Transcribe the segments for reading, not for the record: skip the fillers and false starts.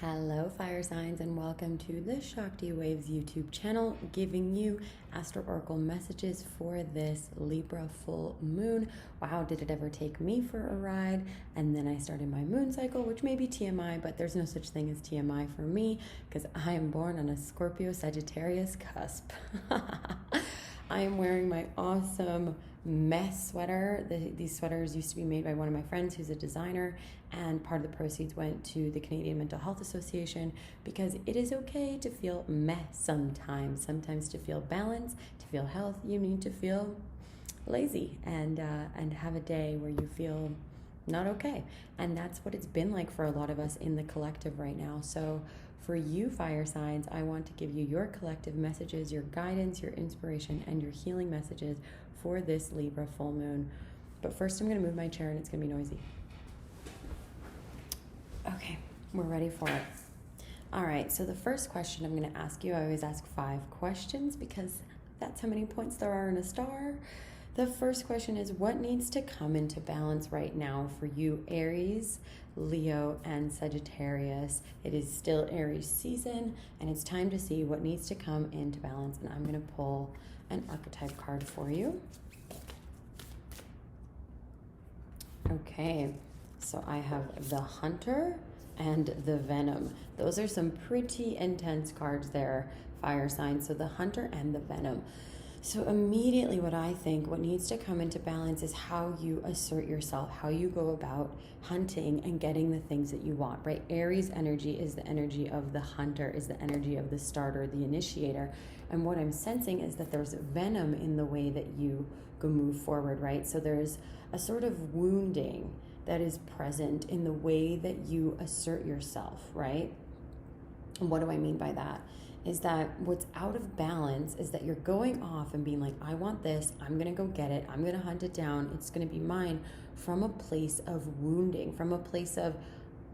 Hello fire signs, and welcome to the Shakti Waves YouTube channel, giving you astro oracle messages for this Libra full moon. Wow, did it ever take me for a ride? And then I started my moon cycle, which may be TMI, but there's no such thing as TMI for me because I am born on a Scorpio Sagittarius cusp. I am wearing my awesome mess sweater. These sweaters used to be made by one of my friends who's a designer, and part of the proceeds went to the Canadian Mental Health Association because it is okay to feel meh sometimes. Sometimes to feel balance, to feel health, you need to feel lazy and have a day where you feel not okay. And that's what it's been like for a lot of us in the collective right now. So for you fire signs, I want to give you your collective messages, your guidance, your inspiration, and your healing messages for this Libra full moon. But first I'm going to move my chair and it's going to be noisy. Okay, we're ready for it. All right, so the first question I'm going to ask you, I always ask 5 questions because that's how many points there are in a star. The first question is, what needs to come into balance right now for you, Aries, Leo, and Sagittarius? It is still Aries season, and it's time to see what needs to come into balance. And I'm going to pull an archetype card for you. Okay, so I have the Hunter and the Venom. Those are some pretty intense cards there, fire signs. So the Hunter and the Venom. So immediately what needs to come into balance is how you assert yourself, how you go about hunting and getting the things that you want, right? Aries energy is the energy of the hunter, is the energy of the starter, the initiator. And what I'm sensing is that there's venom in the way that you go move forward, right? So there's a sort of wounding that is present in the way that you assert yourself, right? And what do I mean by that? Is that what's out of balance is that you're going off and being like, I want this, I'm going to go get it, I'm going to hunt it down, it's going to be mine, from a place of wounding, from a place of,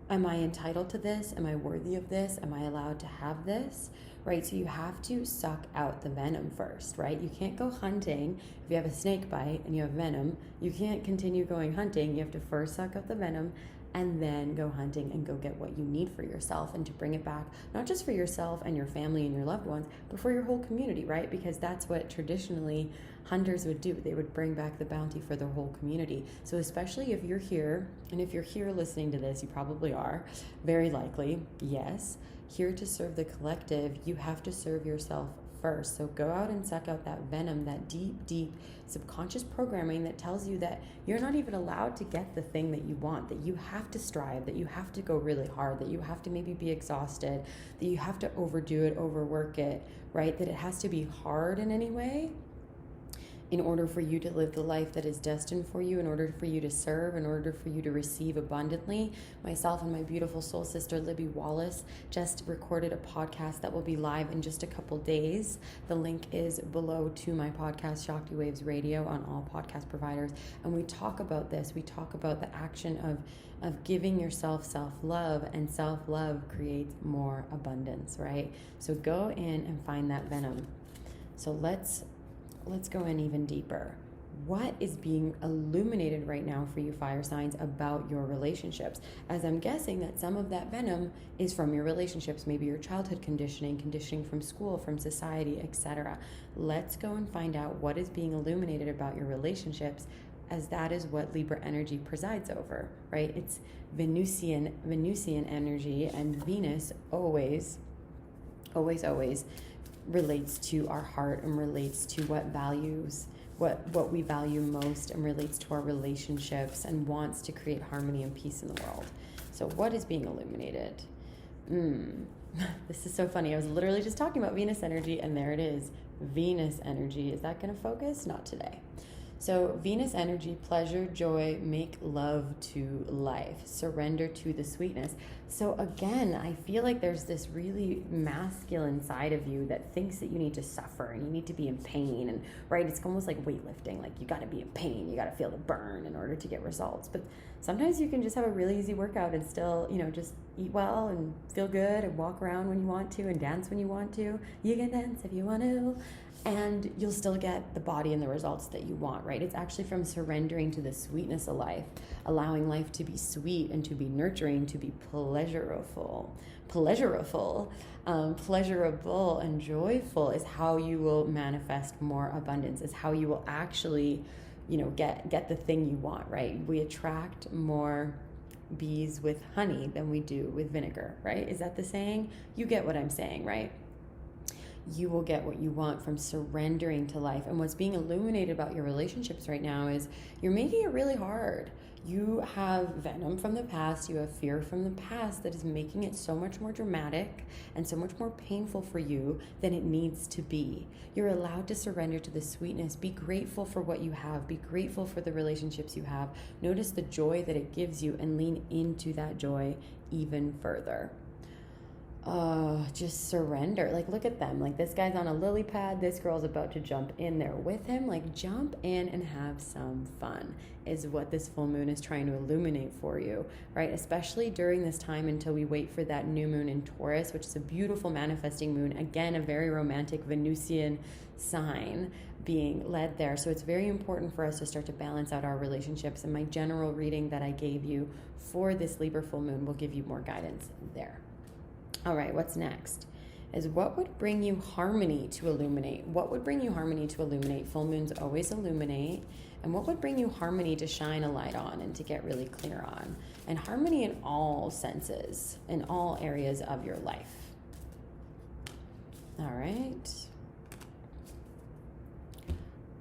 am I entitled to this? Am I worthy of this? Am I allowed to have this? Right? So you have to suck out the venom first, right? You can't go hunting. If you have a snake bite and you have venom, you can't continue going hunting. You have to first suck out the venom and then go hunting and go get what you need for yourself and to bring it back, not just for yourself and your family and your loved ones, but for your whole community, right? Because that's what traditionally hunters would do. They would bring back the bounty for their whole community. So especially if you're here, and if you're here listening to this, you probably are, very likely, yes, here to serve the collective, you have to serve yourself first. So go out and suck out that venom, that deep subconscious programming that tells you that you're not even allowed to get the thing that you want, that you have to strive, that you have to go really hard, that you have to maybe be exhausted, that you have to overdo it, overwork it, right? That it has to be hard in any way in order for you to live the life that is destined for you, in order for you to serve, in order for you to receive abundantly. Myself and my beautiful soul sister, Libby Wallace, just recorded a podcast that will be live in just a couple days. The link is below to my podcast, Shakti Waves Radio, on all podcast providers. And we talk about this. We talk about the action of giving yourself self-love, and self-love creates more abundance, right? So go in and find that venom. So let's go in even deeper. What is being illuminated right now for you fire signs about your relationships? As I'm guessing that some of that venom is from your relationships, maybe your childhood conditioning from school, from society, etc. Let's go and find out what is being illuminated about your relationships, as that is what Libra energy presides over, right? It's Venusian energy, and Venus always relates to our heart and relates to what we value most, and relates to our relationships and wants to create harmony and peace in the world. So what is being illuminated? This is so funny. I was literally just talking about Venus energy, and there it is. Venus energy. Is that going to focus? Not today. So Venus energy, pleasure, joy, make love to life, surrender to the sweetness. So again, I feel like there's this really masculine side of you that thinks that you need to suffer and you need to be in pain, and right, it's almost like weightlifting, like you got to be in pain, you got to feel the burn in order to get results. But Sometimes you can just have a really easy workout and still, just eat well and feel good and walk around when you want to and dance when you want to. You can dance if you want to. And you'll still get the body and the results that you want, right? It's actually from surrendering to the sweetness of life, allowing life to be sweet and to be nurturing, to be pleasurable and joyful is how you will manifest more abundance, is how you will actually, get the thing you want, right? We attract more bees with honey than we do with vinegar, right? Is that the saying? You get what I'm saying, right? You will get what you want from surrendering to life. And what's being illuminated about your relationships right now is you're making it really hard. You have venom from the past, you have fear from the past that is making it so much more dramatic and so much more painful for you than it needs to be. You're allowed to surrender to the sweetness. Be grateful for what you have. Be grateful for the relationships you have. Notice the joy that it gives you and lean into that joy even further. Just surrender. Like, look at them. Like, this guy's on a lily pad. This girl's about to jump in there with him. Like, jump in and have some fun is what this full moon is trying to illuminate for you, right? Especially during this time until we wait for that new moon in Taurus, which is a beautiful manifesting moon. Again, a very romantic Venusian sign being led there. So it's very important for us to start to balance out our relationships. And my general reading that I gave you for this Libra full moon will give you more guidance there. All right, what's next is what would bring you harmony to illuminate? What would bring you harmony to illuminate? Full moons always illuminate. And what would bring you harmony to shine a light on and to get really clear on? And harmony in all senses, in all areas of your life. All right.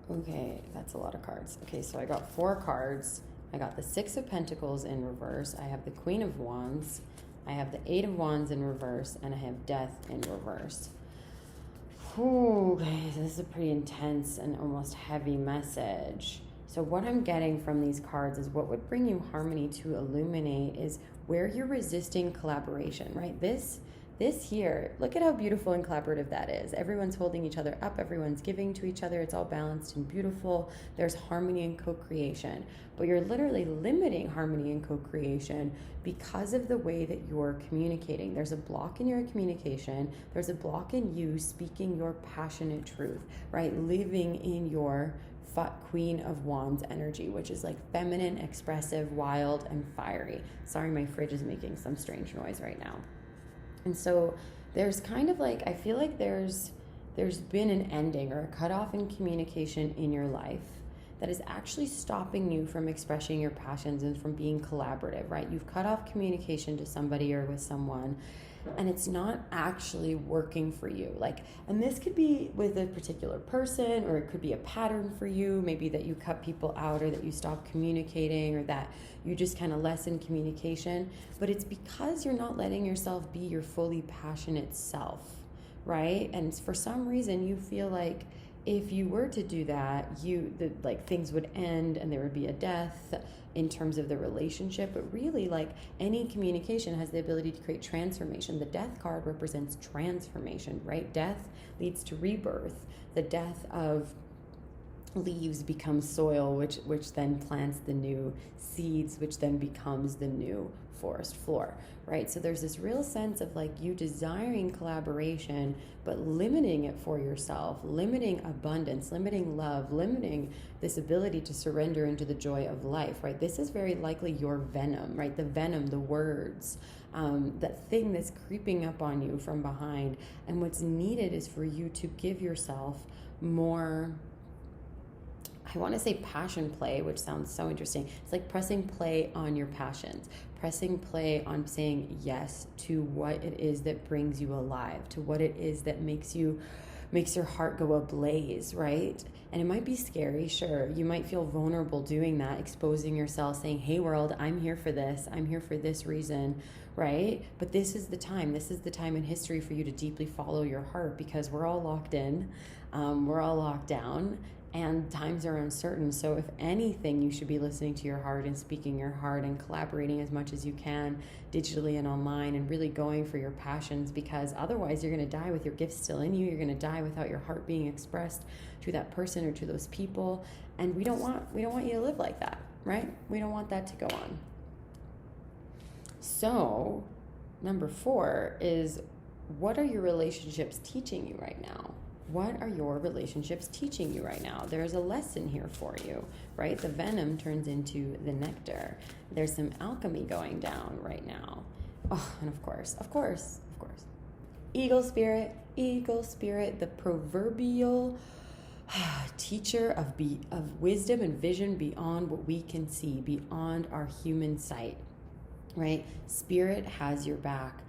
Okay, that's a lot of cards. Okay, so I got 4 cards. I got the 6 of Pentacles in reverse. I have the Queen of Wands. I have the 8 of Wands in reverse, and I have Death in reverse. Okay, so this is a pretty intense and almost heavy message. So what I'm getting from these cards is what would bring you harmony to illuminate is where you're resisting collaboration, right? This here, look at how beautiful and collaborative that is. Everyone's holding each other up. Everyone's giving to each other. It's all balanced and beautiful. There's harmony and co-creation. But you're literally limiting harmony and co-creation because of the way that you're communicating. There's a block in your communication. There's a block in you speaking your passionate truth, right? Living in your Queen of Wands energy, which is like feminine, expressive, wild, and fiery. Sorry, my fridge is making some strange noise right now. And so there's kind of like, I feel like there's been an ending or a cutoff in communication in your life that is actually stopping you from expressing your passions and from being collaborative, right? You've cut off communication to somebody or with someone, and it's not actually working for you. Like, and this could be with a particular person, or it could be a pattern for you, maybe that you cut people out, or that you stop communicating, or that you just kind of lessen communication. But it's because you're not letting yourself be your fully passionate self, right? And for some reason you feel like if you were to do that, things would end and there would be a death in terms of the relationship. But really, like, any communication has the ability to create transformation. The death card represents transformation, right? Death leads to rebirth. The death of leaves becomes soil, which then plants the new seeds, which then becomes the new forest floor, right? So there's this real sense of like you desiring collaboration, but limiting it for yourself, limiting abundance, limiting love, limiting this ability to surrender into the joy of life, right? This is very likely your venom, right? The venom, the words, that thing that's creeping up on you from behind. And what's needed is for you to give yourself more, I want to say passion play, which sounds so interesting. It's like pressing play on your passions, pressing play on saying yes to what it is that brings you alive, to what it is that makes your heart go ablaze, right? And it might be scary, sure. You might feel vulnerable doing that, exposing yourself, saying, hey world, I'm here for this. I'm here for this reason, right? But this is the time. This is the time in history for you to deeply follow your heart, because we're all locked in. We're all locked down. And times are uncertain. So if anything, you should be listening to your heart and speaking your heart and collaborating as much as you can digitally and online, and really going for your passions, because otherwise you're going to die with your gifts still in you. You're going to die without your heart being expressed to that person or to those people. And we don't want you to live like that, right? We don't want that to go on. So, number 4 is, what are your relationships teaching you right now? What are your relationships teaching you right now? There's a lesson here for you, right? The venom turns into the nectar. There's some alchemy going down right now. Oh, and of course, eagle spirit, the proverbial teacher of wisdom and vision beyond what we can see, beyond our human sight, right? Spirit has your back.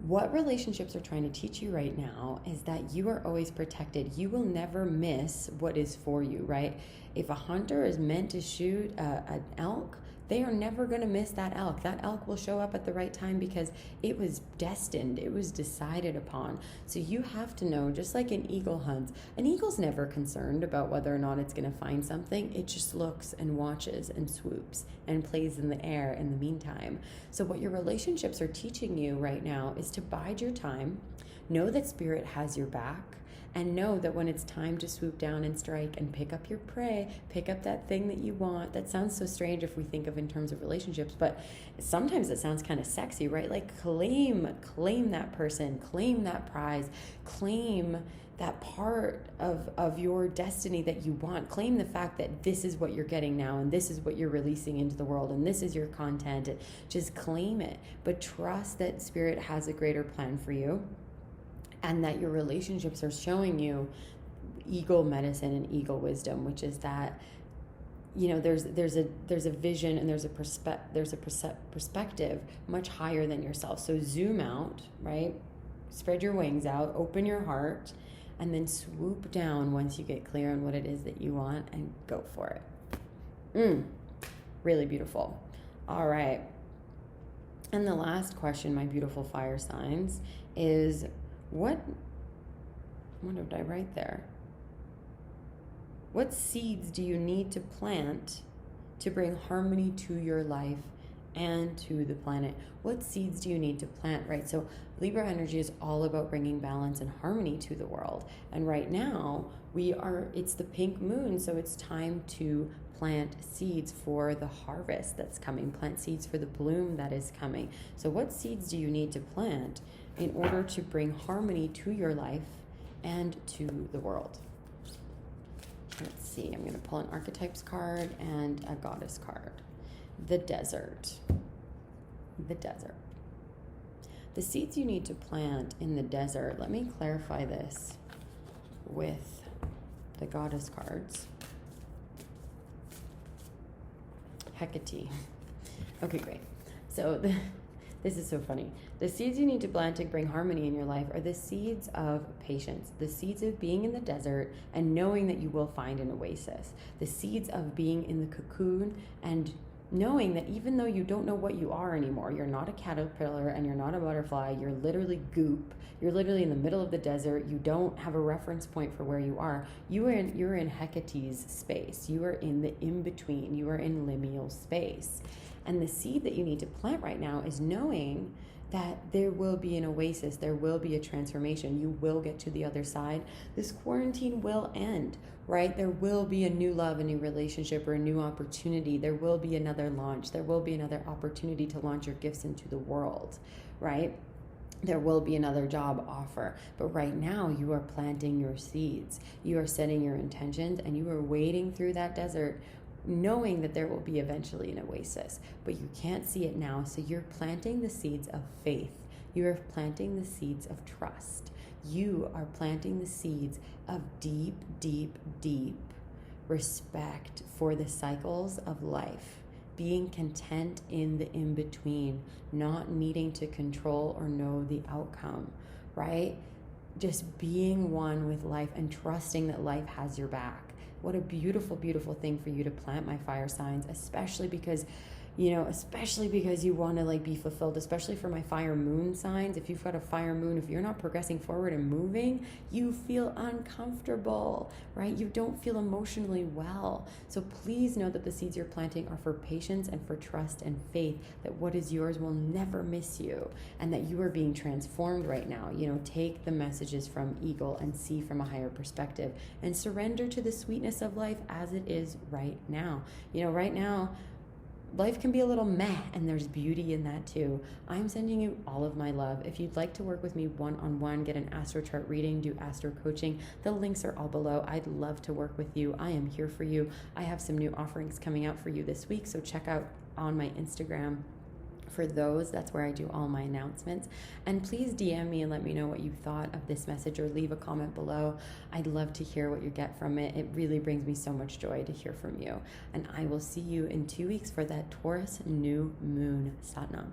What relationships are trying to teach you right now is that you are always protected. You will never miss what is for you, right? If a hunter is meant to shoot an elk, they are never going to miss that elk. That elk will show up at the right time because it was destined. It was decided upon. So you have to know, just like an eagle hunts, an eagle's never concerned about whether or not it's going to find something. It just looks and watches and swoops and plays in the air in the meantime. So what your relationships are teaching you right now is to bide your time, know that spirit has your back, and know that when it's time to swoop down and strike and pick up your prey, pick up that thing that you want. That sounds so strange if we think of in terms of relationships, but sometimes it sounds kind of sexy, right? Like claim that person, claim that prize, claim that part of your destiny that you want. Claim the fact that this is what you're getting now, and this is what you're releasing into the world, and this is your content. Just claim it, but trust that spirit has a greater plan for you, and that your relationships are showing you eagle medicine and eagle wisdom, which is that, you know, there's a vision and there's a perspective much higher than yourself. So zoom out, right? Spread your wings out, open your heart, and then swoop down once you get clear on what it is that you want, and go for it. Really beautiful. All right. And the last question, my beautiful fire signs, is what did I write there? What seeds do you need to plant to bring harmony to your life and to the planet? What seeds do you need to plant, right? So Libra energy is all about bringing balance and harmony to the world. And right now it's the pink moon, so it's time to plant seeds for the harvest that's coming, plant seeds for the bloom that is coming. So what seeds do you need to plant in order to bring harmony to your life and to the world? Let's see, I'm going to pull an archetypes card and a goddess card. The desert. The seeds you need to plant in the desert, let me clarify this with the goddess cards. Hecate. Okay, great. So this is so funny. The seeds you need to plant to bring harmony in your life are the seeds of patience, the seeds of being in the desert and knowing that you will find an oasis, the seeds of being in the cocoon and knowing that even though you don't know what you are anymore, you're not a caterpillar and you're not a butterfly, you're literally goop, you're literally in the middle of the desert, you don't have a reference point for where you are, you're in Hecate's space, you are in the in-between, you are in liminal space. And the seed that you need to plant right now is knowing that there will be an oasis, there will be a transformation, you will get to the other side. This quarantine will end, right? There will be a new love, a new relationship, or a new opportunity. There will be another launch. There will be another opportunity to launch your gifts into the world, right? There will be another job offer. But right now, you are planting your seeds. You are setting your intentions, and you are wading through that desert knowing that there will be eventually an oasis, but you can't see it now. So you're planting the seeds of faith. You are planting the seeds of trust. You are planting the seeds of deep, deep, deep respect for the cycles of life, being content in the in-between, not needing to control or know the outcome, right? Just being one with life and trusting that life has your back. What a beautiful, beautiful thing for you to plant, my fire signs, especially because you want to be fulfilled, especially for my fire moon signs. If you've got a fire moon, if you're not progressing forward and moving, you feel uncomfortable, right? You don't feel emotionally well. So please know that the seeds you're planting are for patience and for trust and faith that what is yours will never miss you and that you are being transformed right now. Take the messages from Eagle and see from a higher perspective and surrender to the sweetness of life as it is right now. Right now, life can be a little meh, and there's beauty in that too. I'm sending you all of my love. If you'd like to work with me one-on-one, get an astro chart reading, do astro coaching, the links are all below. I'd love to work with you. I am here for you. I have some new offerings coming out for you this week, so check out on my Instagram for those. That's where I do all my announcements. And please DM me and let me know what you thought of this message, or leave a comment below. I'd love to hear what you get from it. It really brings me so much joy to hear from you. And I will see you in 2 weeks for that Taurus new moon. Satnam.